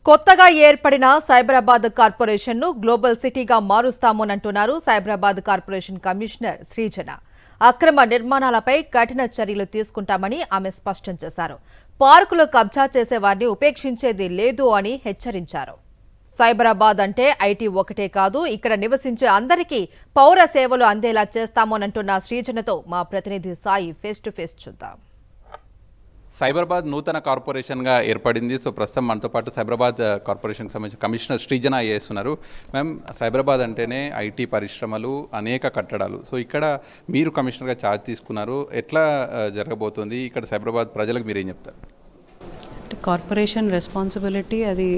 కొత్తగా ఏర్పడిన సైబరాబాద్ కార్పొరేషన్ ను గ్లోబల్ సిటీగా మారుస్తామోనంటున్నారు సైబరాబాద్ కార్పొరేషన్ కమిషనర్ శ్రీజన. అక్రమ నిర్మాణాలపై కఠిన చర్యలు తీసుకుంటామని ఆమె స్పష్టం చేశారు. పార్కులు కబ్జా చేసేవారిని ఉపేక్షించేది లేదు అని హెచ్చరించారు. సైబరాబాద్ అంటే ఐటీ ఒకటే కాదు, ఇక్కడ నివసించే అందరికీ పౌర సేవలు అందేలా చేస్తామోనంటున్న శ్రీజనతో మా ప్రతినిధి సాయి ఫేస్ టు ఫేస్ చూద్దాం. సైబరాబాద్ నూతన కార్పొరేషన్గా ఏర్పడింది. సో ప్రస్తుతం మనతో పాటు సైబరాబాద్ కార్పొరేషన్కి సంబంధించిన కమిషనర్ శ్రీజన ఐఏఎస్ ఉన్నారు. మ్యామ్, సైబరాబాద్ అంటేనే ఐటీ పరిశ్రమలు, అనేక కట్టడాలు. సో ఇక్కడ మీరు కమిషనర్గా ఛార్జ్ తీసుకున్నారు. ఎట్లా జరగబోతుంది ఇక్కడ సైబరాబాద్ ప్రజలకు మీరేం చెప్తారు? కార్పొరేషన్ రెస్పాన్సిబిలిటీ అది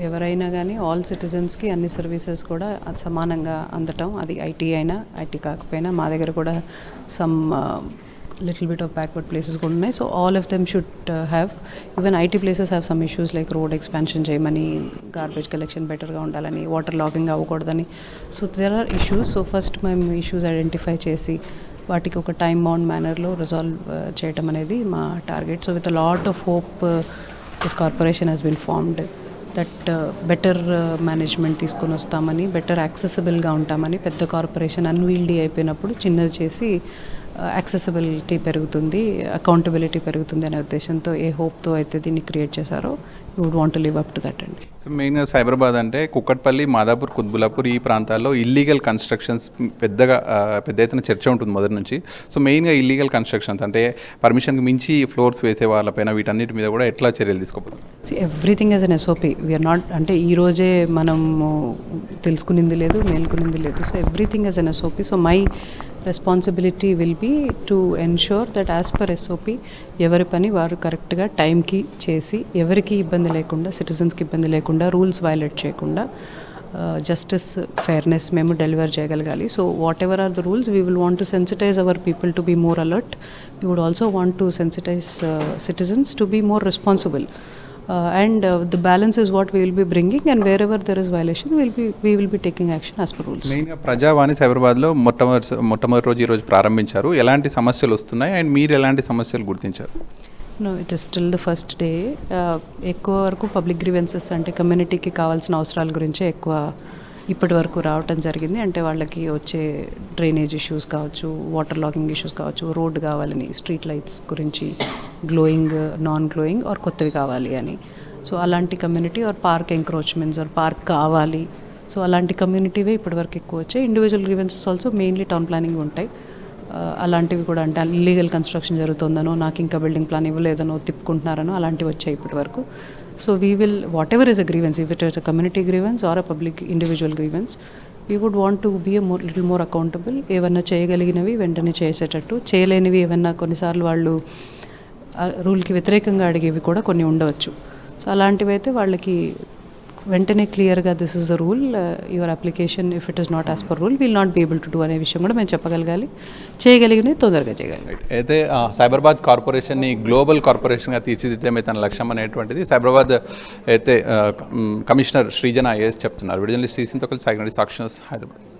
ఎవరైనా కానీ ఆల్ సిటిజన్స్కి అన్ని సర్వీసెస్ కూడా సమానంగా అందటం. అది ఐటీ అయినా ఐటీ కాకపోయినా మా దగ్గర కూడా some little bit of backward places కూడా ఉన్నాయి. So all of them should have, even IT places have some issues like road expansion చేయమని, garbage collection బెటర్గా ఉండాలని, వాటర్ లాగింగ్ అవ్వకూడదని. So there are issues. So first మేము issues identify చేసి వాటికి ఒక టైమ్ బౌండ్ మేనర్లో రిజాల్వ్ చేయటం అనేది మా target. So with a lot of hope this corporation has been formed that better management తీసుకొని వస్తామని, బెటర్ యాక్సెసిబుల్గా ఉంటామని. పెద్ద కార్పొరేషన్ అన్వీల్డీ అయిపోయినప్పుడు చిన్నది చేసి యాక్సెసిబిలిటీ పెరుగుతుంది, అకౌంటబిలిటీ పెరుగుతుంది అనే ఉద్దేశంతో ఏ హోప్తో అయితే దీన్ని క్రియేట్ చేశారో you would want to live up to that అండి. సో మెయిన్గా సైబరాబాద్ అంటే కుక్కట్పల్లి, మాదాపూర్, కుత్బులాపూర్ ఈ ప్రాంతాల్లో ఇల్లీగల్ కన్స్ట్రక్షన్స్ పెద్ద ఎత్తున చర్చ ఉంటుంది మొదటి నుంచి. సో మెయిన్గా ఇల్లీగల్ కన్స్ట్రక్షన్స్ అంటే పర్మిషన్కి మించి ఫ్లోర్స్ వేసే వాళ్ళపైన వీటన్నిటి మీద కూడా ఎట్లా చర్యలు తీసుకోబోతుంది? Everything as on SOP. We're not అంటే ఈరోజే మనము తెలుసుకునింది లేదు, మేల్కొనింది లేదు. So everything as on SOP. So my responsibility will be to ensure that as per SOP ఎవరి పని వారు కరెక్ట్గా టైంకి చేసి, ఎవరికి ఇబ్బంది లేకుండా, సిటిజన్స్కి ఇబ్బంది లేకుండా, రూల్స్ వైలేట్ చేయకుండా జస్టిస్, ఫెయిర్నెస్ మేము డెలివర్ చేయగలగాలి. So whatever are the rules we will want to sensitize our people to be more alert. We would also want to sensitize citizens to be more responsible. And the balance is what we will be bringing, and wherever there is violation we will be taking action as per rules. మెయిన్గా ప్రజావాణి సైబరాబాద్లో మొట్టమొదటి రోజు ఈరోజు ప్రారంభించారు. ఎలాంటి సమస్యలు వస్తున్నాయి and మీరు ఎలాంటి సమస్యలు గుర్తించారు? No, it is still the first day. ఎక్కువ వరకు పబ్లిక్ గ్రీవెన్సెస్ అంటే కమ్యూనిటీకి కావాల్సిన అవసరాల గురించే ఎక్కువ ఇప్పటి వరకు రావటం జరిగింది. అంటే వాళ్ళకి వచ్చే డ్రైనేజ్ ఇష్యూస్ కావచ్చు, వాటర్ లాగింగ్ ఇష్యూస్ కావచ్చు, రోడ్ కావాలని, స్ట్రీట్ లైట్స్ గురించి, గ్లోయింగ్, నాన్ గ్లోయింగ్ ఆర్ కొత్తవి కావాలి అని. సో అలాంటి community or park encroachments or park కావాలి. సో అలాంటి కమ్యూనిటీవే ఇప్పటివరకు ఎక్కువ వచ్చాయి. Individual grievances also mainly town planning ఉంటాయి. అలాంటివి కూడా అంటే ఇల్లీగల్ కన్స్ట్రక్షన్ జరుగుతుందనో, నాకు ఇంకా బిల్డింగ్ ప్లాన్ ఇవ్వలేదనో, తిప్పుకుంటున్నారనో అలాంటివి వచ్చాయి ఇప్పటి వరకు. So we will whatever is a grievance, if it is a community grievance or a public individual grievance, we would want to be a little more accountable. ఏమన్నా చేయగలిగినవి వెంటనే చేసేటట్టు, చేయలేనివి ఏమన్నా కొన్నిసార్లు వాళ్ళు రూల్కి వ్యతిరేకంగా అడిగేవి కూడా కొన్ని ఉండవచ్చు. సో అలాంటివి అయితే వాళ్ళకి వెంటనే క్లియర్గా this is the rule, your application if it is not as per rule will not be able to do అనే విషయం కూడా మేము చెప్పగలగాలి. చేయగలిగినవి తొందరగా చేయగలగాలి. అయితే సైబరాబాద్ కార్పొరేషన్ని గ్లోబల్ కార్పొరేషన్గా తీర్చిదిద్దడమే తన లక్ష్యం అనేటువంటిది సైబరాబాద్ అయితే కమిషనర్ శ్రీజన ఐఏఎస్ చెప్తున్నారు. విడుదల సీసీతో కలిసి సాక్షి హైదరాబాద్.